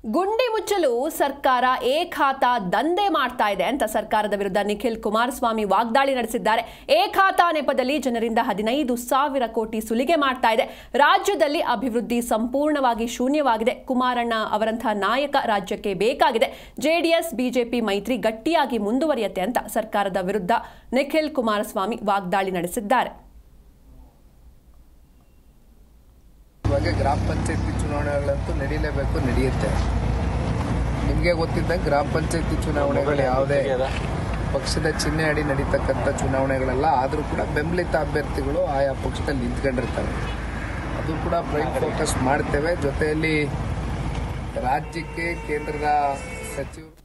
ಗುಂಡಿ ಮುಚ್ಚಲು ಸರ್ಕಾರ ಏಕಾತ ದಂಧೆ ಮಾಡ್ತಾ ಇದೆ ಅಂತ ಸರ್ಕಾರದ ವಿರುದ್ಧ ನಿಖಿಲ್ ಕುಮಾರಸ್ವಾಮಿ ವಾಗ್ದಾಳಿ ನಡೆಸಿದ್ದಾರೆ. ಏಕಾತ ನೆಪದಲ್ಲಿ ಜನರಿಂದ 15,000 ಕೋಟಿ ಸುಲಿಗೆ ಮಾಡ್ತಾ ಇದೆ. ರಾಜ್ಯದಲ್ಲಿ ಅಭಿವೃದ್ಧಿ ಸಂಪೂರ್ಣವಾಗಿ ಶೂನ್ಯವಾಗಿದೆ. ಕುಮಾರಣ್ಣ ಅವರಂತಹ ನಾಯಕ ರಾಜ್ಯಕ್ಕೆ ಬೇಕಾಗಿದೆ. ಜೆಡಿಎಸ್ ಬಿಜೆಪಿ ಮೈತ್ರಿ ಗಟ್ಟಿಯಾಗಿ ಮುಂದುವರಿಯುತ್ತೆ ಅಂತ ಸರ್ಕಾರದ ವಿರುದ್ಧ ನಿಖಿಲ್ ಕುಮಾರಸ್ವಾಮಿ ವಾಗ್ದಾಳಿ ನಡೆಸಿದ್ದಾರೆ. ಗ್ರಾಮ ಪಂಚಾಯತಿ ಚುನಾವಣೆಗಳಂತೂ ನಡೀಲೇಬೇಕು, ನಡೆಯುತ್ತೆ. ನಿಮಗೆ ಗೊತ್ತಿದ್ದಂಗೆ ಗ್ರಾಮ ಪಂಚಾಯತಿ ಚುನಾವಣೆಗಳು ಯಾವುದೇ ಪಕ್ಷದ ಚಿಹ್ನೆ ಅಡಿ ನಡೀತಕ್ಕಂಥ ಚುನಾವಣೆಗಳೆಲ್ಲ ಆದರೂ ಕೂಡ ಬೆಂಬಲಿತ ಅಭ್ಯರ್ಥಿಗಳು ಆಯಾ ಪಕ್ಷದಲ್ಲಿ ನಿಂತ್ಕೊಂಡಿರ್ತಾರೆ. ಅದು ಕೂಡ ಪ್ರೈಮ್ ಫೋಕಸ್ ಮಾಡ್ತೇವೆ. ಜೊತೆಯಲ್ಲಿ ರಾಜ್ಯಕ್ಕೆ ಕೇಂದ್ರದ ಸಚಿವರು